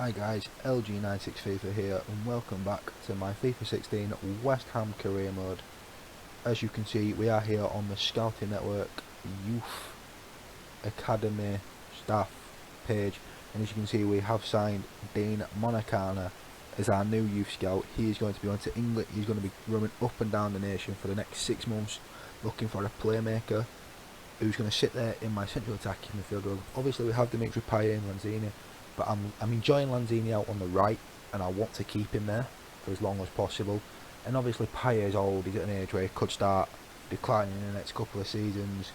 Hi guys, LG96 FIFA here and welcome back to my FIFA 16 West Ham career mode. As you can see, we are here on the Scouting Network Youth Academy staff page, and as you can see we have signed Dean Monacana as our new youth scout. He is going to be going to England. He's going to be roaming up and down the nation for the next 6 months looking for a playmaker who's going to sit there in my central attacking midfield role. Obviously we have Dimitri Payet and Lanzini, but I'm enjoying Lanzini out on the right, and I want to keep him there for as long as possible. And obviously Payet is old, he's at an age where he could start declining in the next couple of seasons.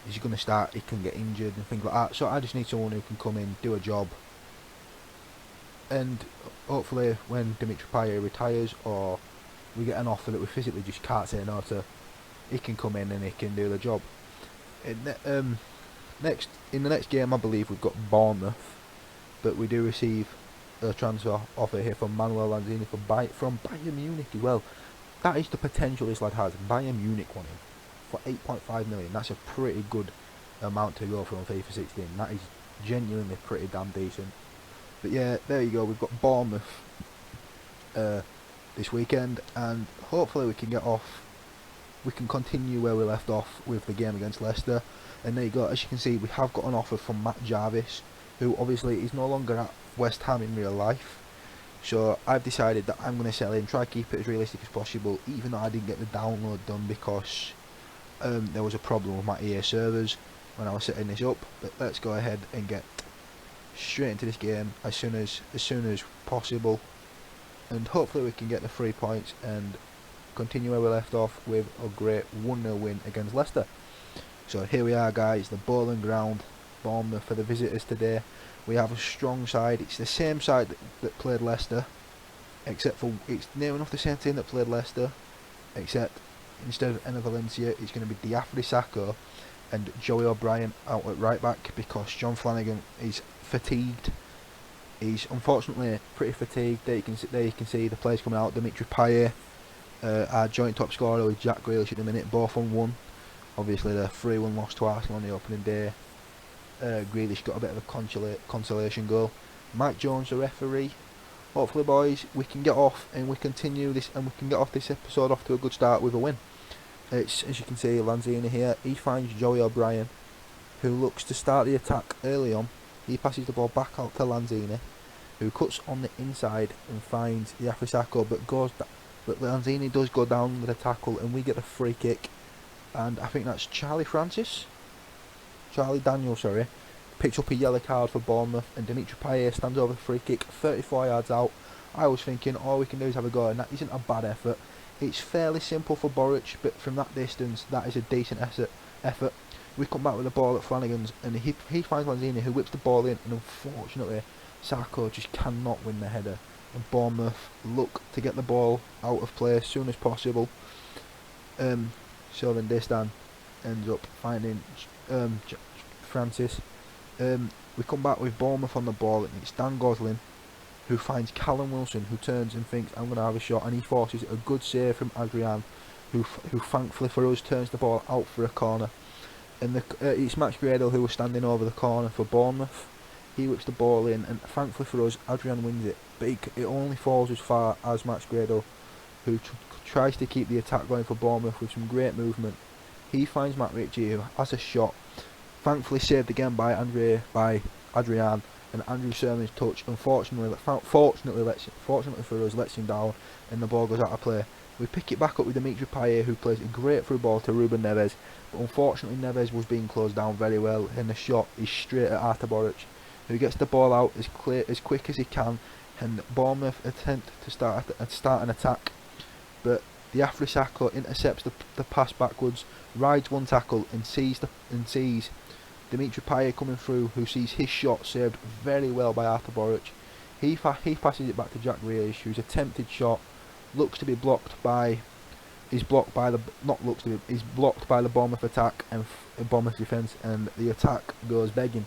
He's going to start, he can get injured and things like that, so I just need someone who can come in, do a job, and hopefully when Dimitri Payet retires or we get an offer that we physically just can't say no to, he can come in and he can do the job. In the next game I believe we've got Bournemouth, but we do receive a transfer offer here from Manuel Lanzini from Bayern Munich as well. That is the potential this lad has. Bayern Munich want him for 8.5 million. That's a pretty good amount to go from FIFA 16. That is genuinely pretty damn decent. But yeah, there you go. We've got Bournemouth this weekend, and hopefully we can get off. We can continue where we left off with the game against Leicester. And there you go. As you can see, we have got an offer from Matt Jarvis, who obviously is no longer at West Ham in real life. So I've decided that I'm going to sell him, try to keep it as realistic as possible, even though I didn't get the download done because there was a problem with my EA servers when I was setting this up. But let's go ahead and get straight into this game as soon as possible, and hopefully we can get the 3 points and continue where we left off with a great 1-0 win against Leicester. So here we are guys, the Bowling Ground, Bournemouth for the visitors today. We have a strong side. It's the same side that played Leicester, except for it's near enough the same team that played Leicester, except instead of Enner Valencia it's going to be Diafra Sacco and Joey O'Brien out at right back because John Flanagan is fatigued. He's unfortunately pretty fatigued. There you can see the players coming out. Dimitri Payet, our joint top scorer with Jack Grealish at the minute, both on 1. Obviously the 3-1 loss to Arsenal on the opening day. Grealish got a bit of a consolation goal. Mike Jones the referee. Hopefully boys, we can get off and we continue this, and we can get off this episode off to a good start with a win. It's, as you can see, Lanzini here. He finds Joey O'Brien, who looks to start the attack early on. He passes the ball back out to Lanzini, who cuts on the inside and finds Diafra Sacco, but Lanzini does go down with a tackle, and we get a free kick. And I think that's Charlie Daniel, sorry, picks up a yellow card for Bournemouth, and Dimitri Payet stands over the free kick 34 yards out. I was thinking all we can do is have a go, and that isn't a bad effort. It's fairly simple for Boric, but from that distance that is a decent effort. We come back with the ball at Flanagan's, and he finds Lanzini, who whips the ball in, and unfortunately Sacco just cannot win the header, and Bournemouth look to get the ball out of play as soon as possible. So then Destan ends up finding Francis. We come back with Bournemouth on the ball, and it's Dan Gosling who finds Callum Wilson, who turns and thinks I'm going to have a shot, and he forces a good save from Adrian, who thankfully for us turns the ball out for a corner. And it's Max Gradle who was standing over the corner for Bournemouth. He whips the ball in, and thankfully for us Adrian wins it, but it only falls as far as Max Gradle, who tries to keep the attack going for Bournemouth with some great movement. He finds Matt Ritchie, who has a shot, thankfully saved again by Adrian, and Andrew Sermon's touch unfortunately for us lets him down, and the ball goes out of play. We pick it back up with Dimitri Payet, who plays a great through ball to Ruben Neves, but unfortunately Neves was being closed down very well, and the shot is straight at Artur Boric, who gets the ball out as quick as he can, and Bournemouth attempt to start an attack, but Diafra Sacco intercepts the pass backwards, rides one tackle, and sees Dimitri Payet coming through, who sees his shot saved very well by Artur Boric. He passes it back to Jack Grealish, whose attempted shot is blocked by the Bournemouth attack and Bournemouth defence, and the attack goes begging.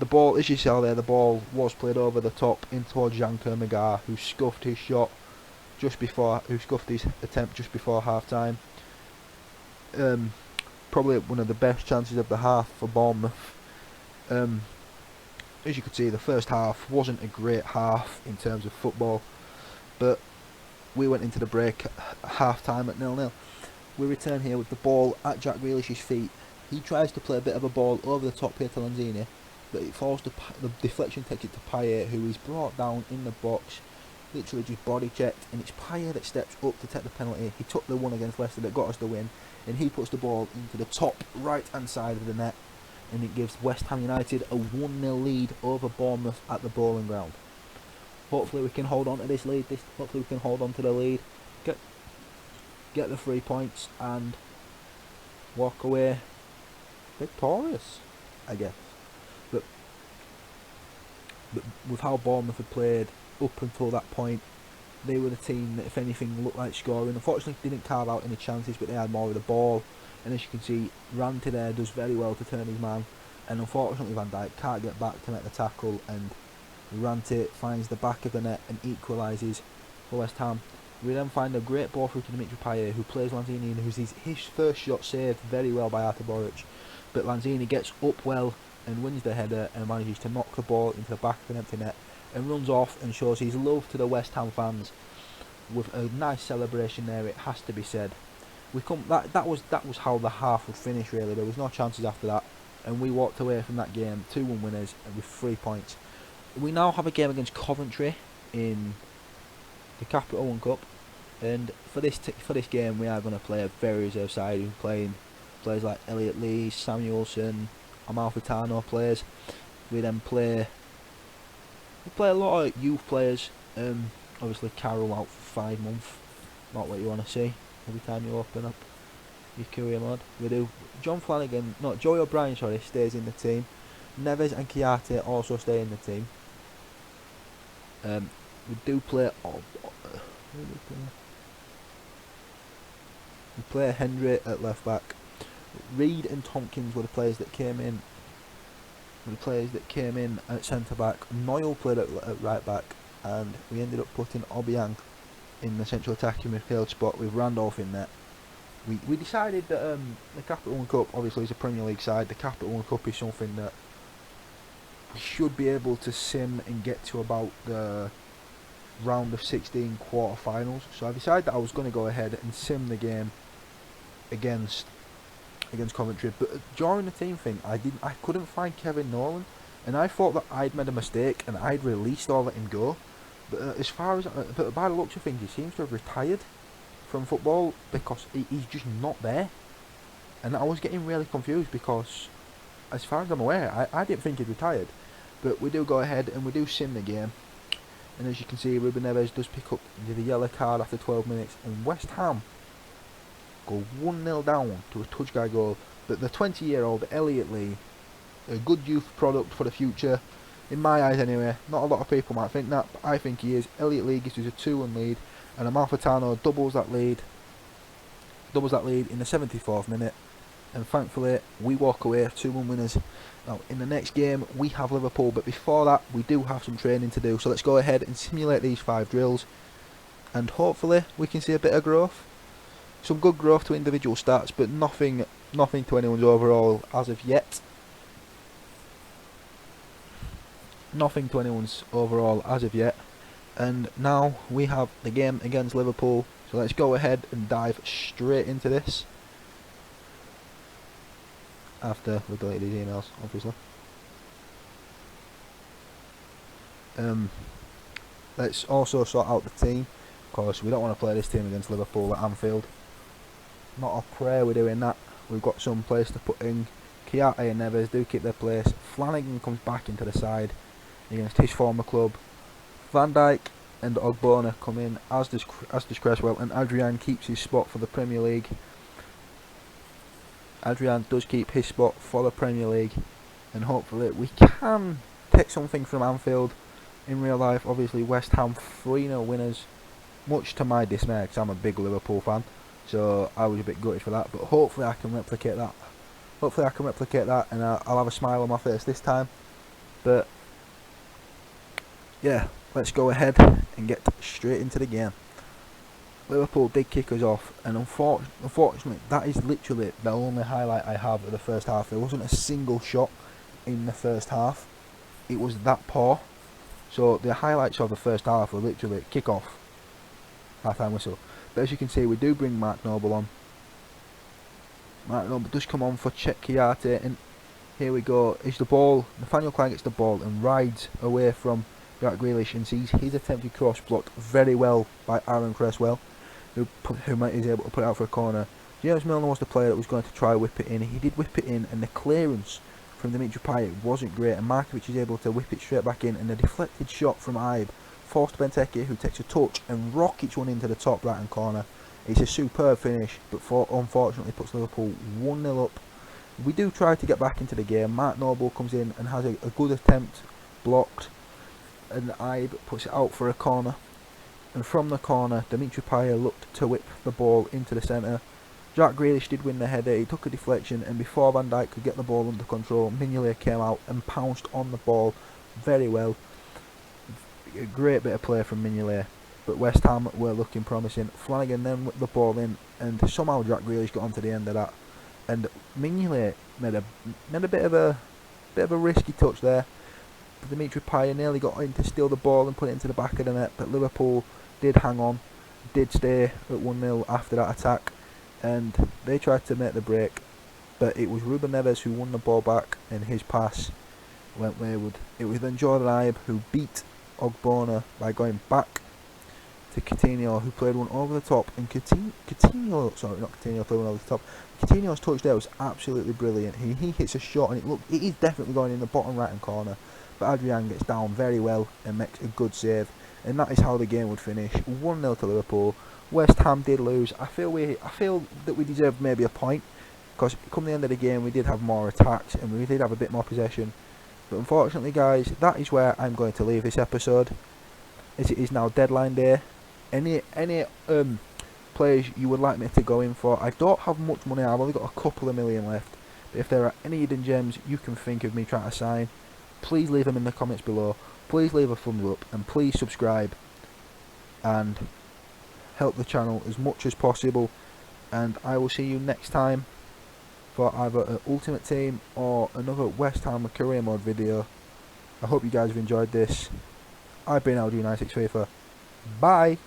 The ball, as you saw there, the ball was played over the top in towards Jean-Claude Magar, who scuffed his attempt just before half time. Probably one of the best chances of the half for Bournemouth. as you could see, the first half wasn't a great half in terms of football, but we went into the break half time at 0-0. We return here with the ball at Jack Grealish's feet. He tries to play a bit of a ball over the top here to Lanzini, but it falls to the deflection takes it to Payet, who is brought down in the box, literally just body checked, and it's Payet that steps up to take the penalty. He took the one against Leicester that got us the win, and he puts the ball into the top right hand side of the net, and it gives West Ham United a 1-0 lead over Bournemouth at the Bowling Ground. Hopefully we can hold on to this lead. Hopefully we can hold on to the lead, get the 3 points, and walk away victorious, I guess. But with how Bournemouth had played up until that point, they were the team that, if anything, looked like scoring. Unfortunately, didn't carve out any chances, but they had more of the ball. And as you can see, Ranty there does very well to turn his man. And unfortunately, Van Dijk can't get back to make the tackle. And Ranty finds the back of the net and equalises for West Ham. We then find a great ball through to Dimitri Payet, who plays Lanzini, and who's his first shot saved very well by Artur Boric. But Lanzini gets up well and wins the header and manages to knock the ball into the back of an empty net and runs off and shows his love to the West Ham fans with a nice celebration there, it has to be said. That was how the half would finish, really. There was no chances after that, and we walked away from that game 2-1 winners and with 3 points. We now have a game against Coventry in the Capital One Cup, and for this game we are going to play a very reserve side who's playing players like Elliot Lee, Samuelson, Amalfitano players. We then play a lot of youth players. Obviously Carroll out for 5 months, not what you want to see every time you open up your career mode. We do. Joey O'Brien stays in the team. Neves and Chiarte also stay in the team. We do play. We play Henry at left back. Reed and Tompkins were the players that came in. At centre back. Noyle played at right back, and we ended up putting Obiang in the central attacking midfield spot with Randolph in there. We decided that the Capital One Cup obviously is a Premier League side. The Capital One Cup is something that we should be able to sim and get to about the round of 16 quarter-finals. So I decided that I was going to go ahead and sim the game against Coventry. But during the team thing, I couldn't find Kevin Nolan, and I thought that I'd made a mistake and I'd released or let him go. But but by the looks of things, he seems to have retired from football because he's just not there. And I was getting really confused because, as far as I'm aware, I didn't think he'd retired. But we do go ahead and we do sim the game. And as you can see, Ruben Neves does pick up the yellow card after 12 minutes. And West Ham go 1-0 down to a touch guy goal. But the 20-year-old Elliot Lee, a good youth product for the future, in my eyes anyway. Not a lot of people might think that, but I think he is. Elliot Lee gives us a 2-1 lead, and Amalfitano doubles that lead in the 74th minute. And thankfully, we walk away 2-1 winners. Now, in the next game, we have Liverpool, but before that, we do have some training to do. So let's go ahead and simulate these 5 drills, and hopefully we can see a bit of growth. Some good growth to individual stats, but nothing to anyone's overall as of yet. Nothing to anyone's overall as of yet. And now we have the game against Liverpool. So let's go ahead and dive straight into this. After we delete these emails, obviously. Let's also sort out the team. Of course, we don't want to play this team against Liverpool at Anfield. Not a prayer we're doing that. We've got some place to put in. Chiarte and Neves do keep their place. Flanagan comes back into the side against his former club. Van Dijk and Ogbonna come in, as does Cresswell, and Adrian keeps his spot for the Premier League. Adrian does keep his spot for the Premier League, and hopefully we can take something from Anfield. In real life, obviously West Ham 3-0 winners, much to my dismay because I'm a big Liverpool fan, so I was a bit gutted for that, but hopefully I can replicate that. And I'll have a smile on my face this time. But yeah, let's go ahead and get straight into the game. Liverpool did kick us off, and unfortunately that is literally the only highlight I have of the first half. There wasn't a single shot in the first half. it was that poor. So the highlights of the first half were literally kick off, half time whistle. But as you can see, we do bring Mark Noble on. Mark Noble does come on for Czech Chiarte, and here we go. Is the ball? Nathaniel Klein gets the ball and rides away from Jack Grealish and sees his attempted cross blocked very well by Aaron Cresswell, who is able to put it out for a corner. James Milner was the player that was going to try whip it in. He did whip it in, and the clearance from Dimitri Payet wasn't great, and Markovic is able to whip it straight back in, and a deflected shot from Ibe forced Benteke, who takes a touch and rockets one into the top right hand corner. It's a superb finish, but unfortunately puts Liverpool 1-0 up. We do try to get back into the game. Mark Noble comes in and has a good attempt, blocked, and Ibe puts it out for a corner. And from the corner, Dimitri Payet looked to whip the ball into the centre. Jack Grealish did win the header. He took a deflection, and before Van Dijk could get the ball under control, Mignolet came out and pounced on the ball very well. A great bit of play from Mignolet, but West Ham were looking promising. Flanagan then whipped the ball in, and somehow Jack Grealish got onto the end of that, and Mignolet made a bit of a risky touch there. But Dimitri Payet nearly got in to steal the ball and put it into the back of the net, but Liverpool did hang on, did stay at 1-0 after that attack, and they tried to make the break, but it was Ruben Neves who won the ball back, and his pass went wayward. It was then Jordan Ibe who beat Ogbonna by going back to Coutinho, who played one over the top, and Coutinho's touch there was absolutely brilliant. He hits a shot, and it is definitely going in the bottom right hand corner, but Adrian gets down very well and makes a good save, and that is how the game would finish. 1-0 to Liverpool. West Ham did lose. I feel that we deserved maybe a point, because come the end of the game we did have more attacks and we did have a bit more possession. But unfortunately, guys, that is where I'm going to leave this episode, as it is now deadline day. Any players you would like me to go in for? I don't have much money. I've only got a couple of million left. But if there are any hidden gems you can think of me trying to sign, please leave them in the comments below. Please leave a thumbs up, and please subscribe and help the channel as much as possible. And I will see you next time for either an Ultimate Team or another West Ham career mode video. I hope you guys have enjoyed this. I've been LG96 FIFA. Bye.